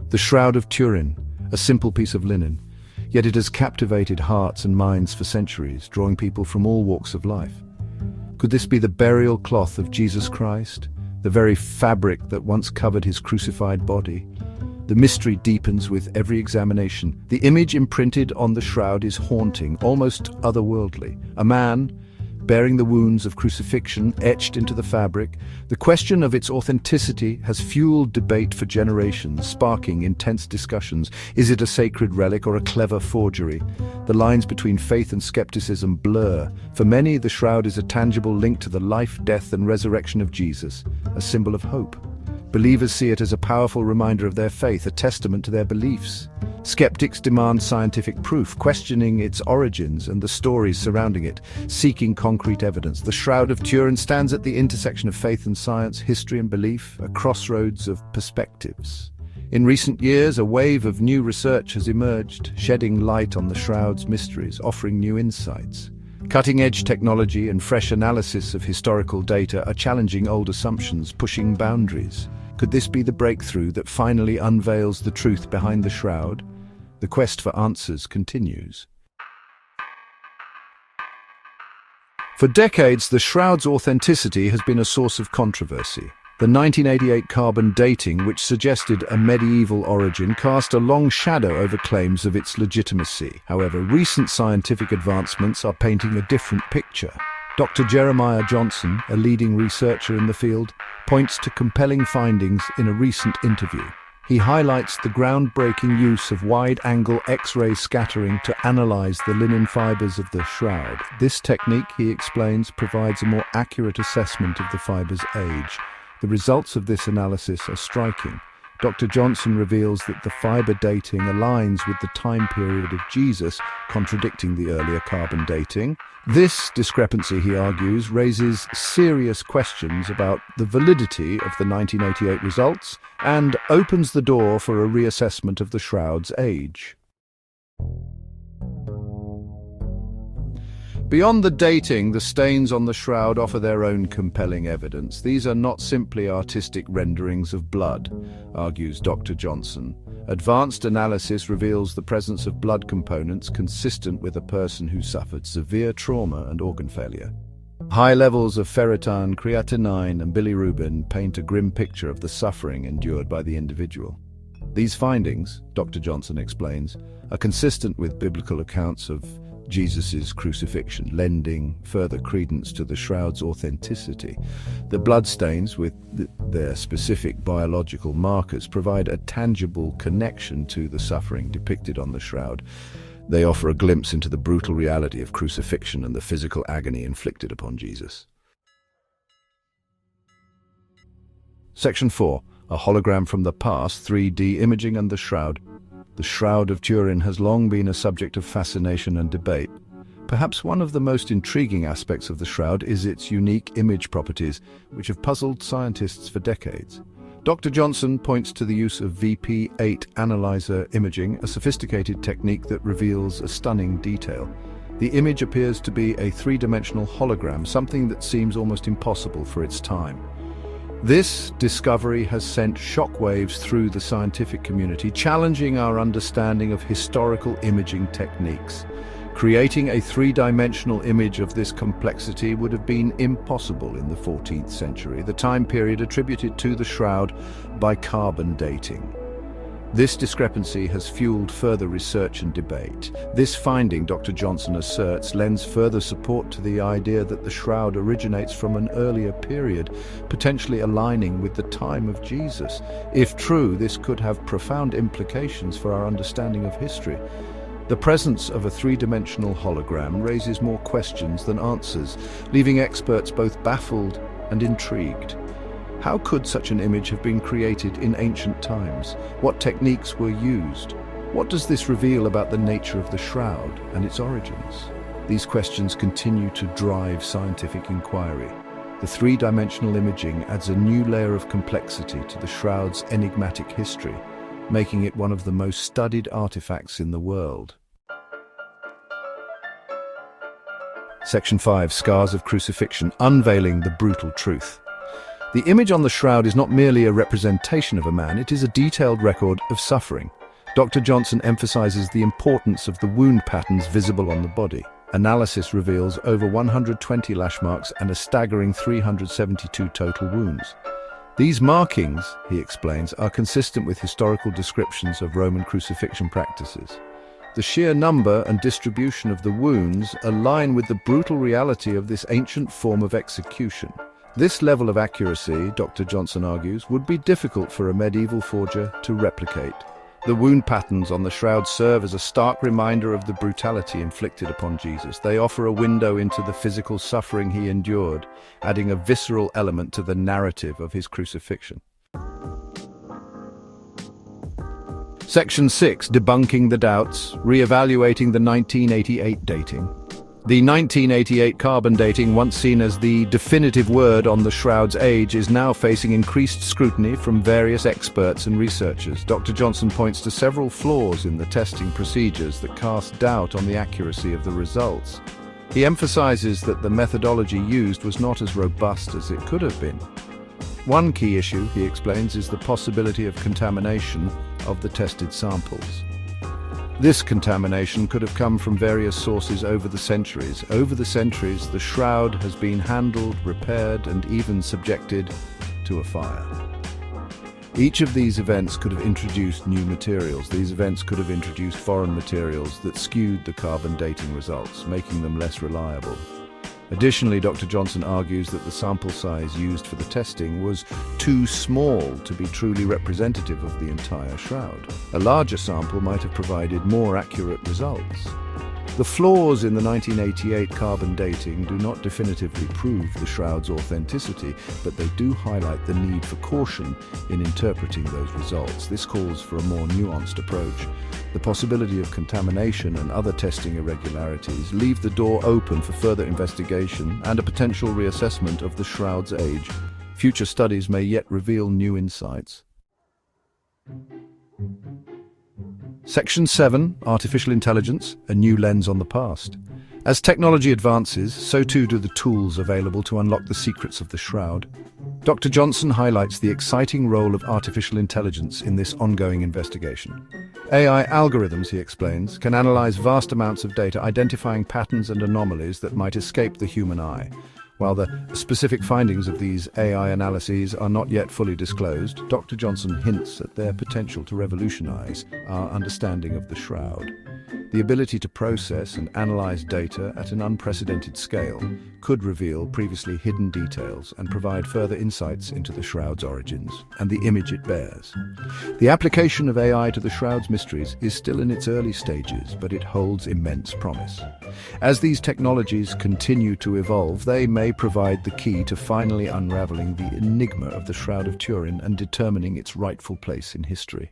The Shroud of Turin, a simple piece of linen, yet it has captivated hearts and minds for centuries, drawing people from all walks of life. Could this be the burial cloth of Jesus Christ, the very fabric that once covered his crucified body? The mystery deepens with every examination. The image imprinted on the shroud is haunting, almost otherworldly. A man, bearing the wounds of crucifixion etched into the fabric. The question of its authenticity has fueled debate for generations, sparking intense discussions. Is it a sacred relic or a clever forgery? The lines between faith and skepticism blur. For many, the shroud is a tangible link to the life, death, and resurrection of Jesus, a symbol of hope. Believers see it as a powerful reminder of their faith, a testament to their beliefs. Skeptics demand scientific proof, questioning its origins and the stories surrounding it, seeking concrete evidence. The Shroud of Turin stands at the intersection of faith and science, history and belief, a crossroads of perspectives. In recent years, a wave of new research has emerged, shedding light on the shroud's mysteries, offering new insights. Cutting-edge technology and fresh analysis of historical data are challenging old assumptions, pushing boundaries. Could this be the breakthrough that finally unveils the truth behind the shroud? The quest for answers continues. For decades, the shroud's authenticity has been a source of controversy. The 1988 carbon dating, which suggested a medieval origin, cast a long shadow over claims of its legitimacy. However, recent scientific advancements are painting a different picture. Dr. Jeremiah Johnson, a leading researcher in the field, points to compelling findings in a recent interview. He highlights the groundbreaking use of wide-angle X-ray scattering to analyze the linen fibers of the shroud. This technique, he explains, provides a more accurate assessment of the fiber's age. The results of this analysis are striking. Dr. Johnson reveals that the fiber dating aligns with the time period of Jesus, contradicting the earlier carbon dating. This discrepancy, he argues, raises serious questions about the validity of the 1988 results and opens the door for a reassessment of the shroud's age. Beyond the dating, the stains on the shroud offer their own compelling evidence. These are not simply artistic renderings of blood, argues Dr. Johnson. Advanced analysis reveals the presence of blood components consistent with a person who suffered severe trauma and organ failure. High levels of ferritin, creatinine, and bilirubin paint a grim picture of the suffering endured by the individual. These findings, Dr. Johnson explains, are consistent with biblical accounts of Jesus' crucifixion, lending further credence to the shroud's authenticity. The bloodstains, with their specific biological markers, provide a tangible connection to the suffering depicted on the shroud. They offer a glimpse into the brutal reality of crucifixion and the physical agony inflicted upon Jesus. Section 4. A hologram from the past, 3D imaging and the shroud. The Shroud of Turin has long been a subject of fascination and debate. Perhaps one of the most intriguing aspects of the shroud is its unique image properties, which have puzzled scientists for decades. Dr. Johnson points to the use of VP8 analyzer imaging, a sophisticated technique that reveals a stunning detail. The image appears to be a three-dimensional hologram, something that seems almost impossible for its time. This discovery has sent shockwaves through the scientific community, challenging our understanding of historical imaging techniques. Creating a three-dimensional image of this complexity would have been impossible in the 14th century, the time period attributed to the shroud by carbon dating. This discrepancy has fueled further research and debate. This finding, Dr. Johnson asserts, lends further support to the idea that the shroud originates from an earlier period, potentially aligning with the time of Jesus. If true, this could have profound implications for our understanding of history. The presence of a three-dimensional hologram raises more questions than answers, leaving experts both baffled and intrigued. How could such an image have been created in ancient times? What techniques were used? What does this reveal about the nature of the shroud and its origins? These questions continue to drive scientific inquiry. The three-dimensional imaging adds a new layer of complexity to the shroud's enigmatic history, making it one of the most studied artifacts in the world. Section 5. Scars of Crucifixion, Unveiling the Brutal Truth. The image on the shroud is not merely a representation of a man, it is a detailed record of suffering. Dr. Johnson emphasizes the importance of the wound patterns visible on the body. Analysis reveals over 120 lash marks and a staggering 372 total wounds. These markings, he explains, are consistent with historical descriptions of Roman crucifixion practices. The sheer number and distribution of the wounds align with the brutal reality of this ancient form of execution. This level of accuracy, Dr. Johnson argues, would be difficult for a medieval forger to replicate. The wound patterns on the shroud serve as a stark reminder of the brutality inflicted upon Jesus. They offer a window into the physical suffering he endured, adding a visceral element to the narrative of his crucifixion. Section 6. Debunking the doubts, re-evaluating the 1988 dating. The 1988 carbon dating, once seen as the definitive word on the shroud's age, is now facing increased scrutiny from various experts and researchers. Dr. Johnson points to several flaws in the testing procedures that cast doubt on the accuracy of the results. He emphasizes that the methodology used was not as robust as it could have been. One key issue, he explains, is the possibility of contamination of the tested samples. This contamination could have come from various sources over the centuries. Over the centuries, the shroud has been handled, repaired, and even subjected to a fire. Each of these events could have introduced new materials. These events could have introduced foreign materials that skewed the carbon dating results, making them less reliable. Additionally, Dr. Johnson argues that the sample size used for the testing was too small to be truly representative of the entire shroud. A larger sample might have provided more accurate results. The flaws in the 1988 carbon dating do not definitively prove the shroud's authenticity, but they do highlight the need for caution in interpreting those results. This calls for a more nuanced approach. The possibility of contamination and other testing irregularities leave the door open for further investigation and a potential reassessment of the shroud's age. Future studies may yet reveal new insights. Section 7. Artificial Intelligence, a new lens on the past. As technology advances, so too do the tools available to unlock the secrets of the shroud. Dr. Johnson highlights the exciting role of artificial intelligence in this ongoing investigation. AI algorithms, he explains, can analyze vast amounts of data, identifying patterns and anomalies that might escape the human eye. While the specific findings of these AI analyses are not yet fully disclosed, Dr. Johnson hints at their potential to revolutionize our understanding of the shroud. The ability to process and analyze data at an unprecedented scale could reveal previously hidden details and provide further insights into the shroud's origins and the image it bears. The application of AI to the shroud's mysteries is still in its early stages, but it holds immense promise. As these technologies continue to evolve, they may provide the key to finally unraveling the enigma of the Shroud of Turin and determining its rightful place in history.